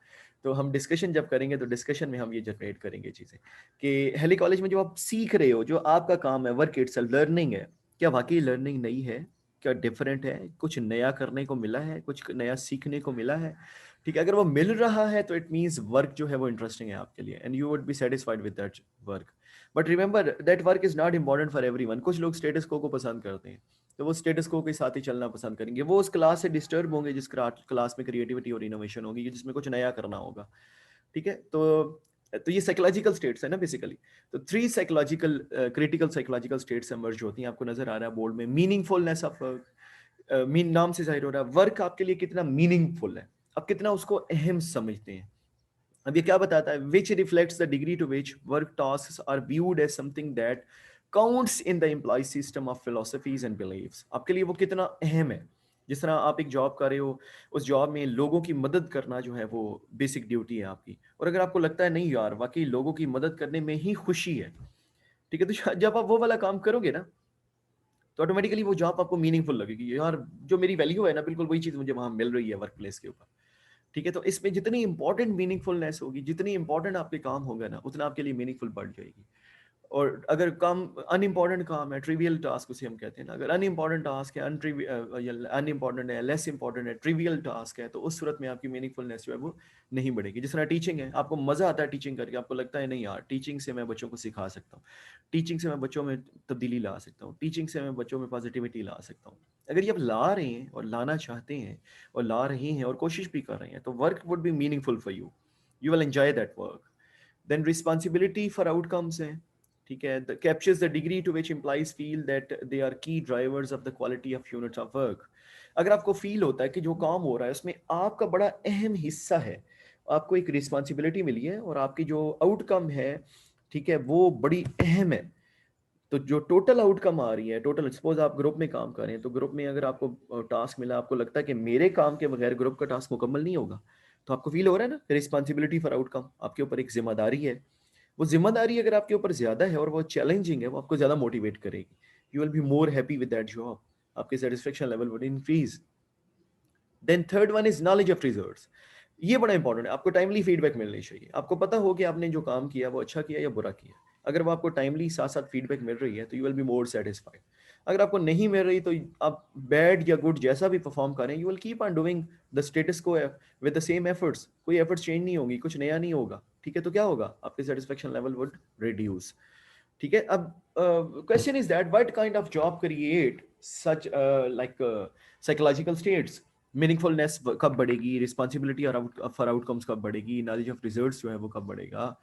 तो हम डिस्कशन जब करेंगे तो डिस्कशन में हम ये जनरेट करेंगे चीज़ें कि हेली कॉलेज में जो आप सीख रहे हो, जो आपका काम है, वर्क इटसेल्फ लर्निंग है, क्या वाकई लर्निंग नहीं है, क्या डिफरेंट है, कुछ नया करने को मिला है, कुछ नया सीखने को मिला है, ठीक है। अगर वो मिल रहा है तो इट मींस वर्क जो है वो इंटरेस्टिंग है आपके लिए, and you would be satisfied with that work. But remember that work is not important for everyone. कुछ लोग स्टेटस को पसंद करते हैं, तो वो स्टेटस को के साथ ही चलना पसंद करेंगे, वो उस क्लास से डिस्टर्ब होंगे जिस क्लास में क्रिएटिविटी और इनोवेशन होगी, जिसमें कुछ नया करना होगा, ठीक है। तो ये साइकोलॉजिकल स्टेट्स है ना बेसिकली। तो 3 psychological critical psychological states emerge होती हैं, आपको नजर आ रहा है बोर्ड में। मीनिंगफुलनेस ऑफ वर्क, मीन नाम से जाहिर हो रहा है वर्क आपके लिए कितना मीनिंगफुल है, आप कितना उसको अहम समझते हैं। अब ये क्या बताता है, which reflects the degree to which work tasks are viewed as something that counts in the employ system of philosophies and believes. आपके लिए वो कितना अहम है, जिस तरह आप एक जॉब कर रहे हो, उस जॉब में लोगों की मदद करना जो है वो बेसिक ड्यूटी है आपकी। और अगर आपको लगता है नहीं यार वाक़ई लोगों की मदद करने में ही खुशी है, ठीक है? तो जब आप वो वाला काम करोगे ना, तो ऑटोमेटिकली वो जॉब आपको मीनिंगफुल लगेगी। यार जो मेरी वैल्यू है ना, बिल्कुल वही चीज़ मुझे वहाँ मिल रही है वर्क प्लेस के ऊपर। ठीक है? तो इसमें जितनी इम्पोर्टेंट मीनिंगफुलनेस होगी, जितनी इम्पोर्टेंट आपके काम होगा ना, उतना आपके लिए मीनिंगफुल बढ़ जाएगी। और अगर काम अनइम्पोर्टेंट काम है, ट्रिवियल टास्क उसे हम कहते हैं ना, अगर अनइम्पोर्टेंट टास्क है, या अनइम्पोर्टेंट है, लेस इम्पोर्टेंट है, ट्रिवियल टास्क है, तो उस सूरत में आपकी मीनिंगफुलनेस जो है वो नहीं बढ़ेगी। जिस तरह टीचिंग है, आपको मज़ा आता है टीचिंग करके, आपको लगता है नहीं यार टीचिंग से मैं बच्चों को सिखा सकता हूँ, टीचिंग से मैं बच्चों में तब्दीली ला सकता हूँ, टीचिंग से मैं बच्चों में पॉजिटिविटी ला सकता हूँ। अगर ये आप ला रहे हैं और लाना चाहते हैं और ला रहे हैं और कोशिश भी कर रहे हैं, तो work would be meaningful for you, you will enjoy that work. Then responsibility for outcomes है, ठीक है, the captures the degree to which employees feel that they are key drivers of the quality of units of work. अगर आपको feel होता है कि जो काम हो रहा है उसमें आपका बड़ा अहम हिस्सा है, आपको एक रिस्पॉन्सिबिलिटी मिली है और आपकी जो आउटकम है, ठीक है, वो बड़ी अहम है, तो जो टोटल आउटकम आ रही है, टोटल सपोज आप ग्रुप में काम कर रहे हैं, तो ग्रुप में अगर आपको टास्क मिला, आपको लगता है कि मेरे काम के बगैर ग्रुप का टास्क मुकम्मल नहीं होगा, तो आपको फील हो रहा है ना रिस्पॉन्सिबिलिटी फॉर आउटकम, आपके ऊपर एक जिम्मेदारी है। वो ज़िम्मेदारी अगर आपके ऊपर ज़्यादा है और वो चैलेंजिंग है, वो आपको ज़्यादा मोटिवेट करेगी। You will be more happy with that job, आपकी satisfaction level would increase. Then third one is knowledge of results. ये बड़ा इंपॉर्टेंट है, आपको टाइमली फीडबैक मिलनी चाहिए, आपको पता हो कि आपने जो काम किया वो अच्छा किया या बुरा किया। अगर वो आपको टाइमली साथ साथ फीडबैक मिल रही है तो you will be more satisfied. अगर आपको नहीं मिल रही तो आप बैड या गुड जैसा भी परफॉर्म करें, you will keep on doing the status को विद द सेम एफर्ट्स, कोई एफर्ट्स चेंज नहीं होगी, कुछ नया नहीं होगा, ठीक है? तो क्या होगा, आपकी सेटिस्फेक्शन लेवल वुड रिड्यूस। ठीक है? अब question is that what kind of job create such like psychological states. Meaningfulness कब बढ़ेगी, रिस्पॉन्सिबिलिटी और फॉर आउटकम्स कब बढ़ेगी, नॉलेज ऑफ रिजल्ट्स जो है वो कब बढ़ेगा,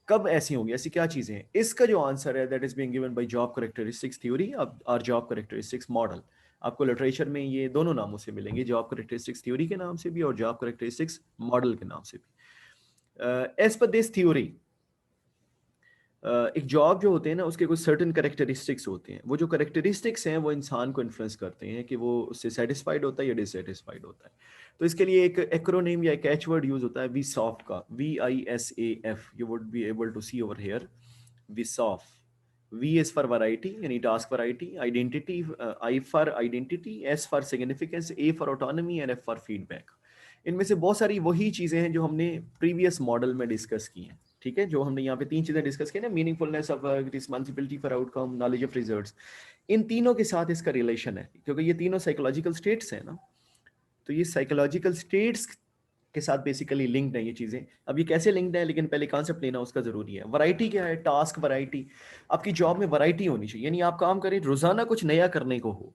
कब ऐसी होंगी, ऐसी क्या चीजें हैं? इसका जो आंसर है that is being given by job characteristics theory और जॉब कैरेक्टरिस्टिक्स मॉडल। आपको लिटरेचर में ये दोनों नामों से मिलेंगे, जॉब कैरेक्टरिस्टिक्स थ्योरी के नाम से भी और जॉब कैरेक्टरिस्टिक्स मॉडल के नाम से भी। एज पर दिस थ्योरी, एक जॉब जो होते हैं ना उसके कुछ सर्टेन कैरेक्टरिस्टिक्स होते हैं, वो जो कैरेक्टरिस्टिक्स हैं वो इंसान को इन्फ्लुएंस करते हैं कि वो उससे सेटिस्फाइड होता है या डिससेटिस्फाइड होता है। तो इसके लिए एक एक्रोनिम या एक कैचवर्ड यूज होता है विसॉफ का, VISAF, you would be able to see over here. VISAF, V is for variety यानी task variety, identity, I for identity, S for significance, A for autonomy and F for feedback। इनमें से बहुत सारी वही चीजें हैं जो हमने प्रीवियस मॉडल में डिस्कस की हैं, ठीक है? जो हमने यहाँ पे तीन चीजें डिस्कस की ना, meaningfulness of work, responsibility for outcome, knowledge of results, इन तीनों के साथ इसका रिलेशन है क्योंकि ये तीनों साइकोलॉजिकल स्टेट्स हैं ना। तो ये साइकोलॉजिकल स्टेट्स के साथ बेसिकली लिंक्ड है ये चीजें। अब ये कैसे लिंक्ड है, लेकिन पहले कॉन्सेप्ट लेना उसका जरूरी है। वैरायटी क्या है, टास्क वैरायटी। आपकी जॉब में वैरायटी होनी चाहिए, यानी आप काम करें रोजाना कुछ नया करने को हो,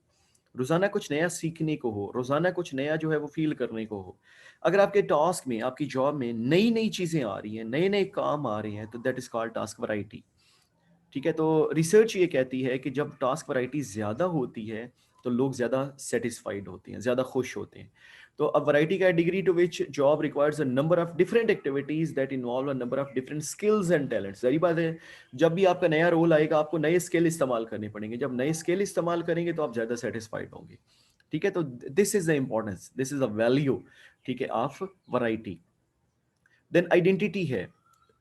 रोजाना कुछ नया सीखने को हो, रोजाना कुछ नया जो है वो फील करने को हो। अगर आपके टास्क में, आपकी जॉब में नई नई चीजें आ रही हैं, नए नए काम आ रहे हैं, तो that is called task variety. ठीक है? तो रिसर्च ये कहती है कि जब टास्क वैरायटी ज़्यादा होती है तो लोग ज़्यादा सेटिस्फाइड होते हैं, ज़्यादा खुश होते हैं। तो अब वैरायटी का degree to which job requires a number of different activities that involve a number of different skills and talents. सही बात है, जब भी आपका नया रोल आएगा आपको नए स्किल इस्तेमाल करने पड़ेंगे, जब नए स्किल इस्तेमाल करेंगे तो आप ज़्यादा सेटिस्फाइड होंगे। ठीक है? तो this is the importance, this is the value, ठीक है, ऑफ वैरायटी। देन आइडेंटिटी है।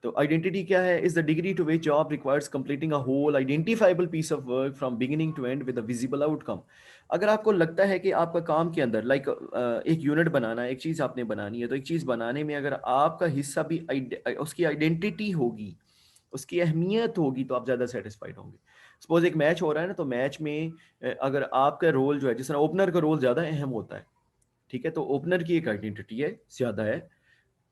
तो आइडेंटिटी क्या है, is the degree to which job requires completing a whole identifiable piece of work from beginning to end with a visible outcome. अगर आपको लगता है कि आपका काम के अंदर लाइक एक यूनिट बनाना है, एक चीज आपने बनानी है, तो एक चीज बनाने में अगर आपका हिस्सा भी उसकी आइडेंटिटी होगी, उसकी अहमियत होगी, तो आप ज्यादा सेटिस्फाइड होंगे। सपोज एक मैच हो रहा है ना, तो मैच में अगर आपका रोल जो है, जिस तरह ओपनर का रोल ज्यादा अहम होता है, ठीक है, तो ओपनर की एक आइडेंटिटी है, ज्यादा है।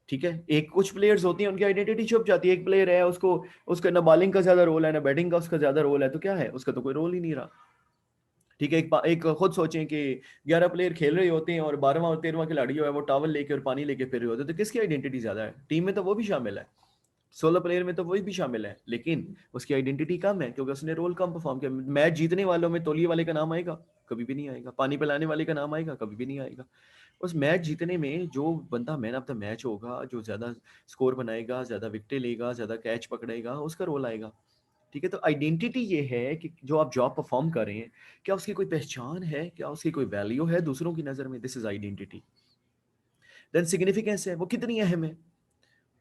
ठीक है? एक कुछ प्लेयर्स होती हैं उनकी आइडेंटिटी छुप जाती है, एक प्लेयर है उसको, उसका ना बॉलिंग का ज्यादा रोल है ना बैटिंग का उसका ज्यादा रोल है, तो क्या है, उसका तो कोई रोल ही नहीं रहा। ठीक है? एक खुद सोचें कि 11 प्लेयर खेल रहे होते हैं और 12वां और 13वां खिलाड़ी जो है वो टॉवल लेके और पानी लेके फिर रहे होते हैं, तो किसकी आइडेंटिटी ज्यादा है? टीम में तो वो भी शामिल है, 16 प्लेयर में तो वही भी शामिल है, लेकिन उसकी आइडेंटिटी कम है क्योंकि उसने रोल कम परफॉर्म किया। मैच जीतने वालों में तौलिए वाले का नाम आएगा? कभी भी नहीं आएगा। पानी पिलाने वाले का नाम आएगा? कभी भी नहीं आएगा। उस मैच जीतने में जो बंदा मैन ऑफ द मैच होगा, जो ज्यादा स्कोर बनाएगा, ज्यादा विकेटें लेगा, ज्यादा कैच पकड़ेगा, उसका रोल आएगा। ठीक है, तो आइडेंटिटी ये है कि जो आप जॉब परफॉर्म कर रहे हैं, क्या उसकी कोई पहचान है, क्या उसकी कोई वैल्यू है दूसरों की नज़र में, this is identity. Then significance है, वो कितनी अहम है,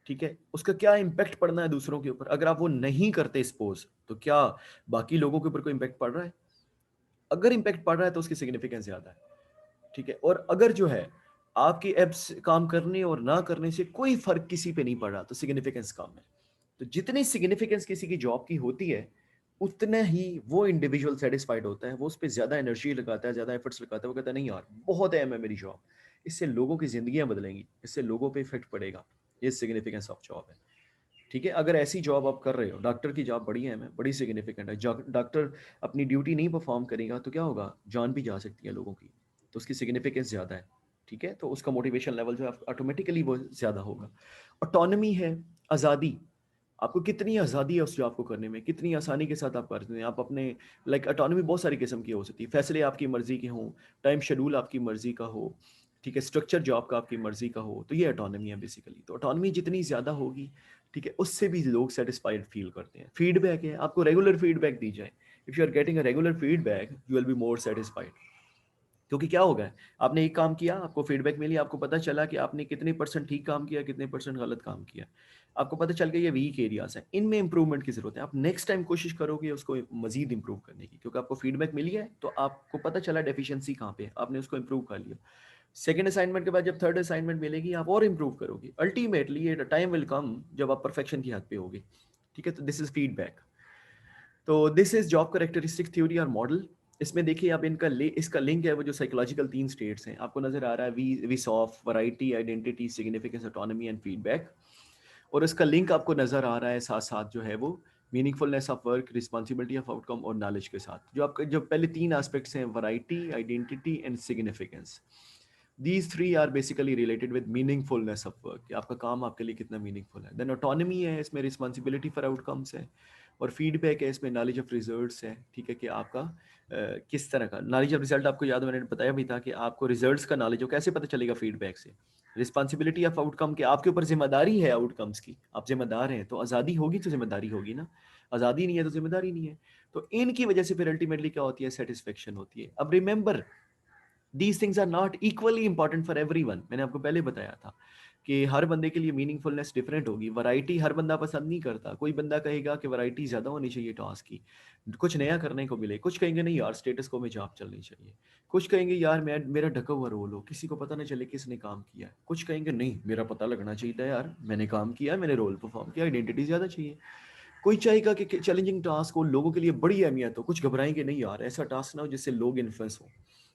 ठीक है, उसका क्या इम्पैक्ट पड़ना है दूसरों के ऊपर। अगर आप वो नहीं करते सपोज, तो क्या बाकी लोगों के ऊपर कोई इम्पैक्ट पड़ रहा है? अगर इम्पैक्ट पड़ रहा है तो उसकी सिग्निफिकेंस ज़्यादा है, ठीक है। और अगर जो है आपकी एप्स काम करने और ना करने से कोई फर्क किसी पे नहीं पड़ रहा, तो सिग्निफिकेंस कम है। तो जितनी सिग्निफिकेंस किसी की जॉब की होती है, उतना ही वो इंडिविजुअल सेटिस्फाइड होता है, वो उस पर ज़्यादा एनर्जी लगाता है, ज़्यादा एफर्ट्स लगाता है, वो कहता है नहीं यार बहुत अहम है मेरी जॉब, इससे लोगों की ज़िंदगियाँ बदलेंगी, इससे लोगों पे इफेक्ट पड़ेगा, ये सिग्निफिकेंस ऑफ जॉब है, ठीक है। अगर ऐसी जॉब आप कर रहे हो, डॉक्टर की जॉब बड़ी अहम है, बड़ी सिग्निफिकेंट है, डॉक्टर अपनी ड्यूटी नहीं परफॉर्म करेगा तो क्या होगा, जान भी जा सकती है लोगों की, तो उसकी सिग्निफिकेंस ज़्यादा है, ठीक है। तो उसका मोटिवेशन लेवल जो है ऑटोमेटिकली वो ज़्यादा होगा। ऑटोनॉमी है, आज़ादी, आपको कितनी आज़ादी है उस जॉब को करने में, कितनी आसानी के साथ आप करते हैं, आप अपने लाइक ऑटोनॉमी बहुत सारी किस्म की हो सकती है, फैसले आपकी मर्जी के हों, टाइम शेड्यूल आपकी मर्जी का हो, ठीक है, स्ट्रक्चर जॉब का आपकी मर्जी का हो, तो ये ऑटोनॉमी है बेसिकली। तो ऑटोनॉमी जितनी ज़्यादा होगी, ठीक है, उससे भी लोग सेटिस्फाइड फील करते हैं। फीडबैक है, आपको रेगुलर फीडबैक दी जाए, if you are getting a regular feedback you will be more satisfied. क्योंकि क्या होगा, आपने एक काम किया, आपको फीडबैक मिली, आपको पता चला कि आपने कितने परसेंट ठीक काम किया, कितने परसेंट गलत काम किया, आपको पता चल गया ये वीक एरियाज हैं, इनमें इंप्रूवमेंट की जरूरत है, आप नेक्स्ट टाइम कोशिश करोगे उसको मजीद इंप्रूव करने की, क्योंकि आपको फीडबैक मिली है तो आपको पता चला डेफिशिएंसी कहाँ पे है, आपने उसको इंप्रूव कर लिया। सेकंड असाइनमेंट के बाद जब थर्ड असाइनमेंट मिलेगी आप और इंप्रूव करोगे, अल्टीमेटली ये टाइम विल कम जब आप परफेक्शन की हद पे होगे, ठीक है। तो दिस इज फीडबैक। तो this is job characteristic theory और मॉडल। इसमें देखिए आप इसका लिंक है वो जो साइकोलॉजिकल 3 स्टेट्स हैं, आपको नजर आ रहा है, we saw, variety, identity, significance, autonomy and feedback. और इसका लिंक आपको नजर आ रहा है साथ साथ जो है वो meaningfulness of work, responsibility of outcome और नॉलेज के साथ, जो आपके जो पहले 3 एस्पेक्ट्स हैं, variety, identity and significance, these three are basically related with meaningfulness of work, कि आपका काम आपके लिए कितना मीनिंगफुल है। देन ऑटोनॉमी है, इसमें रिस्पॉन्सिबिलिटी फॉर आउटकम्स है, और फीडबैक है, इसमें नॉलेज ऑफ रिजल्ट्स है, ठीक है, कि आपका किस तरह का नॉलेज ऑफ रिजल्ट, आपको याद मैंने बताया भी था कि आपको रिजल्ट्स का नॉलेज हो, कैसे पता चलेगा फीडबैक से। रिस्पॉन्सिबिलिटी ऑफ आउटकम, के आपके ऊपर जिम्मेदारी है आउटकम्स की, आप जिम्मेदार हैं, तो आज़ादी होगी तो जिम्मेदारी होगी ना, आज़ादी नहीं है तो जिम्मेदारी नहीं है। तो इनकी वजह से फिर अल्टीमेटली क्या होती है, सेटिस्फेक्शन होती है। अब remember, these things are not equally important for everyone, मैंने आपको पहले बताया था कि हर बंदे के लिए मीनिंगफुलनेस डिफरेंट होगी, वैरायटी हर बंदा पसंद नहीं करता, कोई बंदा कहेगा कि वैरायटी ज़्यादा होनी चाहिए टास्क की, कुछ नया करने को मिले, कुछ कहेंगे नहीं यार स्टेटस को में जॉब चलनी चाहिए, कुछ कहेंगे यार मैं मेरा ढका हुआ रोल हो, किसी को पता ना चले किसने काम किया है, कुछ कहेंगे नहीं मेरा पता लगना चाहिए यार मैंने काम किया, मैंने रोल परफॉर्म किया, आइडेंटिटी ज़्यादा चाहिए। कोई चाहेगा कि चैलेंजिंग टास्क हो, लोगों के लिए बड़ी अहमियत हो, कुछ घबराएंगे नहीं यार ऐसा टास्क ना हो जिससे लोग इन्फ्लुएंस हो,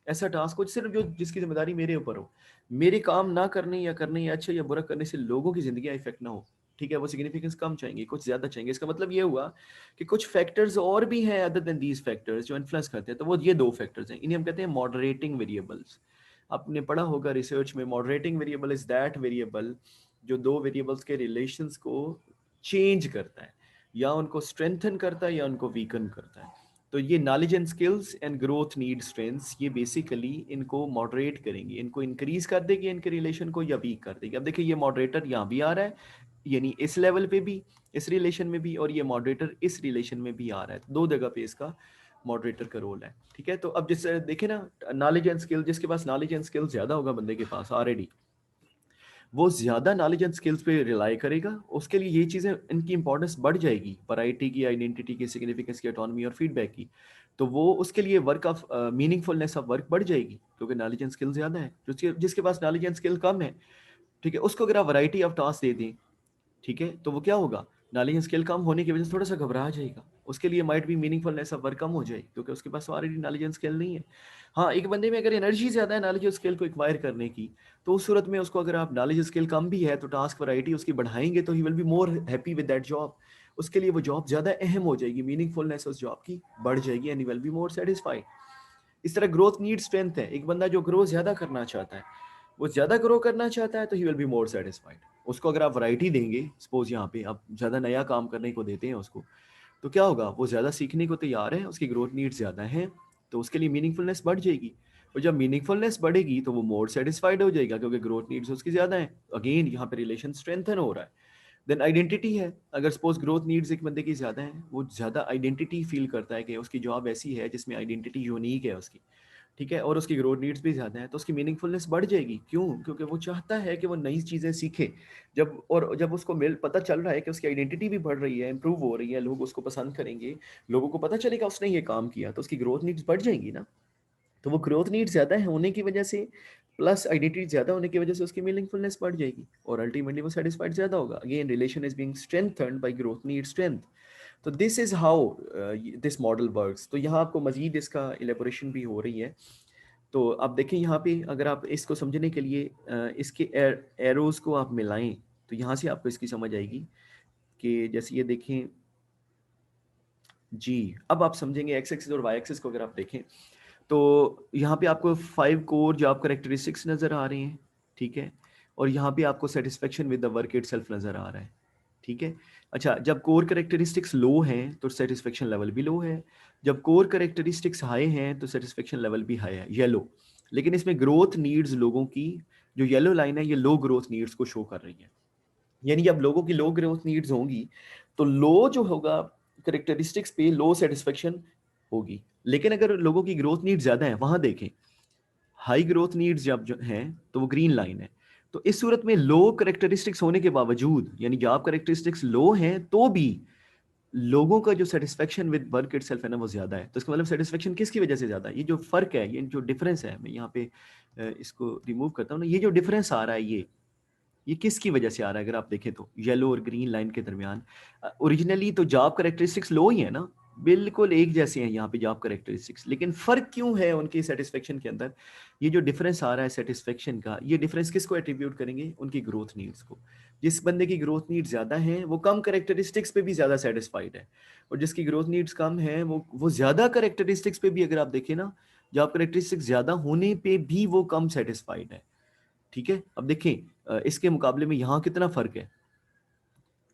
ऐसा टास्क हो सिर्फ जो जिसकी जिम्मेदारी मेरे ऊपर हो, मेरे काम ना करने या करने या अच्छा या बुरा करने से लोगों की जिंदगी इफेक्ट ना हो, ठीक है। वो सिग्निफिकेंस कम चाहेंगे, कुछ ज्यादा चाहेंगे। इसका मतलब ये हुआ कि कुछ फैक्टर्स और भी हैं अदर देन दीज फैक्टर्स जो इन्फ्लुएंस करते हैं, तो वो ये 2 फैक्टर्स हैं, इन्हें हम कहते हैं मॉडरेटिंग वेरिएबल्स। आपने पढ़ा होगा रिसर्च में, moderating variable is that variable जो 2 वेरिएबल्स के रिलेशंस को चेंज करता है, या उनको स्ट्रेंथन करता है या उनको वीकन करता है। तो ये knowledge and skills and growth need strengths, ये बेसिकली इनको मॉडरेट करेंगी, इनको इंक्रीज कर देगी इनके रिलेशन को, या वीक कर देगी। अब देखिए ये मॉडरेटर यहाँ भी आ रहा है, यानी इस लेवल पे भी, इस रिलेशन में भी, और ये मॉडरेटर इस रिलेशन में भी आ रहा है, तो 2 जगह पे इसका मॉडरेटर का रोल है, ठीक है। तो अब जैसे देखे ना, नॉलेज एंड स्किल, जिसके पास नॉलेज एंड स्किल ज्यादा होगा बंदे के पास ऑलरेडी, वो ज़्यादा नॉलेज एंड स्किल्स पे रिलाई करेगा, उसके लिए ये चीज़ें इनकी इंपॉर्टेंस बढ़ जाएगी, वैरायटी की, आइडेंटिटी की, सिग्निफिकेंस की, ऑटोनॉमी और फीडबैक की। तो वो उसके लिए work of meaningfulness of work बढ़ जाएगी, क्योंकि नॉलेज एंड स्किल ज़्यादा है। जिसके पास नॉलेज एंड स्किल कम है, ठीक है, उसको अगर आप वैरायटी ऑफ टास्क दे दें, ठीक है, तो वो क्या होगा, नॉलेज एंड स्किल कम होने की वजह से थोड़ा सा घबरा जाएगा, उसके लिए माइट भी मीनिंगफुलनेस ऑफ वर्क कम हो जाएगी, क्योंकि उसके पास ऑलरेडी नॉलेज एंड स्किल नहीं है। हाँ, एक बंदे में अगर एनर्जी ज़्यादा है नॉलेज और स्किल को एक्वायर करने की, तो उस सूरत में उसको अगर आप नॉलेज स्किल कम भी है तो टास्क वैरायटी उसकी बढ़ाएंगे तो he will be more happy with that job, उसके लिए वो जॉब ज़्यादा अहम हो जाएगी, मीनिंगफुलनेस उस जॉब की बढ़ जाएगी and he will be more satisfied. इस तरह ग्रोथ नीड स्ट्रेंथ है, एक बंदा जो ग्रो ज़्यादा करना चाहता है, वो ज़्यादा ग्रो करना चाहता है तो he will be more satisfied. उसको अगर आप वैरायटी देंगे, सपोज यहाँ पे आप ज़्यादा नया काम करने को देते हैं उसको, तो क्या होगा, वो ज़्यादा सीखने को तैयार है, उसकी ग्रोथ नीड्स ज़्यादा हैं, तो उसके लिए मीनिंगफुलनेस बढ़ जाएगी। और जब मीनिंगफुलनेस बढ़ेगी तो वो मोर सेटिस्फाइड हो जाएगा, क्योंकि ग्रोथ नीड्स उसकी ज़्यादा हैं। अगेन यहाँ पे रिलेशन स्ट्रेंथन हो रहा है। देन आइडेंटिटी है, अगर सपोज ग्रोथ नीड्स एक बंदे की ज़्यादा हैं, वो ज़्यादा आइडेंटिटी फील करता है कि उसकी जॉब ऐसी है जिसमें आइडेंटिटी यूनिक है उसकी, ठीक है, और उसकी ग्रोथ नीड्स भी ज़्यादा हैं, तो उसकी मीनिंगफुलनेस बढ़ जाएगी। क्यों? क्योंकि वो चाहता है कि वो नई चीज़ें सीखे। जब उसको पता चल रहा है कि उसकी आइडेंटिटी भी बढ़ रही है, इंप्रूव हो रही है, लोग उसको पसंद करेंगे, लोगों को पता चलेगा उसने ये काम किया, तो उसकी ग्रोथ नीड्स बढ़ जाएंगी ना। तो वो ग्रोथ नीड ज़्यादा है होने की वजह से, प्लस आइडेंटिटी ज़्यादा होने की वजह से उसकी मीनिंगफुलनेस बढ़ जाएगी और अल्टीमेटली वो सेटिस्फाइड ज़्यादा होगा। Again relation is being strengthened by growth need strength. तो this is how this model works. तो यहाँ आपको मजीद इसका इलेबोरेशन भी हो रही है। तो आप देखें यहाँ पे, अगर आप इसको समझने के लिए इसके एरोज को आप मिलाएं, तो यहाँ से आपको इसकी समझ आएगी कि जैसे ये देखें जी, अब आप समझेंगे एक्स एक्सिस और वाई एक्सिस को अगर आप देखें, तो यहाँ पे आपको 5 कोर जॉब कैरेक्टरिस्टिक्स नज़र आ रहे हैं, ठीक है? और यहाँ पे आपको satisfaction with the work itself नज़र आ रहा है, ठीक है? अच्छा, जब कोर कैरेक्टरिस्टिक्स लो हैं, तो सैटिस्फैक्शन लेवल भी लो है। जब कोर कैरेक्टरिस्टिक्स हाई हैं, तो सैटिस्फैक्शन लेवल भी हाई है, येलो। लेकिन इसमें ग्रोथ नीड्स लोगों की, जो येलो लाइन है, ये लो ग्रोथ नीड्स को शो कर रही है। यानी जब लोगों की लो ग्रोथ नीड्स होंगी, तो लो जो होगा कैरेक्टरिस्टिक्स पे लो सेटिस्फेक्शन होगी। लेकिन अगर लोगों की ग्रोथ नीड्स ज़्यादा है, वहाँ देखें हाई ग्रोथ नीड्स जब जो हैं, तो वो ग्रीन लाइन है। तो इस सूरत में लो कैरेक्टरिस्टिक्स होने के बावजूद, यानी जॉब कैरेक्टरिस्टिक्स लो हैं तो भी लोगों का जो सेटिस्फेक्शन विद वर्क इटसेल्फ है ना, वो ज़्यादा है। तो इसका मतलब सेटिस्फेक्शन किसकी वजह से ज़्यादा है? ये जो फ़र्क है, ये जो डिफरेंस है, मैं यहाँ पे इसको रिमूव करता हूँ ना, ये जो डिफरेंस आ रहा है, ये किसकी वजह से आ रहा है? अगर आप देखें तो येलो और ग्रीन लाइन के दरमियान ओरिजिनली तो जॉब कैरेक्टरिस्टिक्स लो ही है ना, बिल्कुल एक जैसे हैं यहाँ पे जॉब कैरेक्टरिस्टिक्स, लेकिन फर्क क्यों है उनकी सेटिस्फेक्शन के अंदर? ये जो डिफरेंस आ रहा है सेटिस्फेक्शन का, ये डिफरेंस किसको एट्रीब्यूट करेंगे? उनकी ग्रोथ नीड्स को। जिस बंदे की ग्रोथ नीड्स ज़्यादा हैं, वो कम कैरेक्टरिस्टिक्स पे भी ज़्यादा सेटिस्फाइड है, और जिसकी ग्रोथ नीड्स कम है, वो ज़्यादा कैरेक्टरिस्टिक्स पे भी, अगर आप देखें ना, जॉब कैरेक्टरिस्टिक्स ज़्यादा होने पे भी वो कम सेटिस्फाइड है, ठीक है? अब देखें इसके मुकाबले में यहाँ कितना फ़र्क है,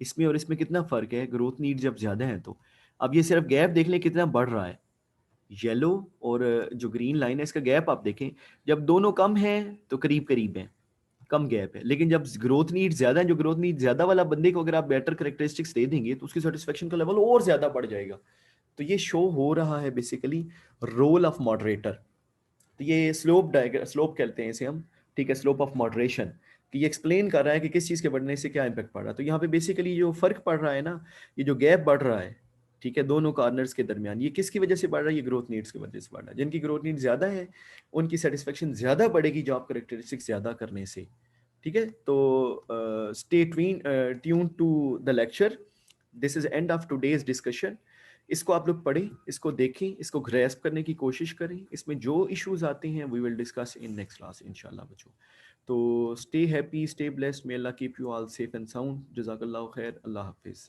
इसमें और इसमें कितना फ़र्क है, ग्रोथ नीड जब ज़्यादा है तो। अब ये सिर्फ गैप देख लें कितना बढ़ रहा है, येलो और जो ग्रीन लाइन है, इसका गैप आप देखें, जब दोनों कम हैं तो करीब-करीब हैं, कम गैप है। लेकिन जब ग्रोथ नीड ज़्यादा है, जो ग्रोथ नीड ज़्यादा वाला बंदे को अगर आप बेटर कैरेक्टरिस्टिक्स दे देंगे, तो उसकी सैटिस्फैक्शन का लेवल और ज़्यादा बढ़ जाएगा। तो ये शो हो रहा है बेसिकली रोल ऑफ मॉडरेटर। तो ये स्लोप कहते हैं इसे हम, ठीक है, स्लोप ऑफ मॉडरेशन, कि ये एक्सप्लेन कर रहा है कि किस चीज़ के बढ़ने से क्या इम्पैक्ट पड़ रहा है। तो यहाँ पे बेसिकली जो फ़र्क पड़ रहा है ना, ये जो गैप बढ़ रहा है, ठीक है, दोनों कॉर्नर्स के दरमियान, ये किसकी वजह से बढ़ रहा है? ये ग्रोथ नीड्स की वजह से बढ़ रहा है। जिनकी ग्रोथ नीड ज़्यादा है, उनकी सेटिस्फेक्शन ज़्यादा बढ़ेगी जॉब करेक्टरिस्टिक्स ज़्यादा करने से, ठीक है। तो stay tune to the lecture. This is end of today's discussion. इसको आप लोग पढ़ें, इसको देखें, इसको ग्रैस्प करने की कोशिश करें। इसमें जो इश्यूज आते हैं we will discuss in next class इंशाल्लाह बच्चों। तो stay happy, stay blessed, may अल्लाह keep you all safe and sound. जज़ाकल्लाहु खैर, अल्लाह हाफिज़।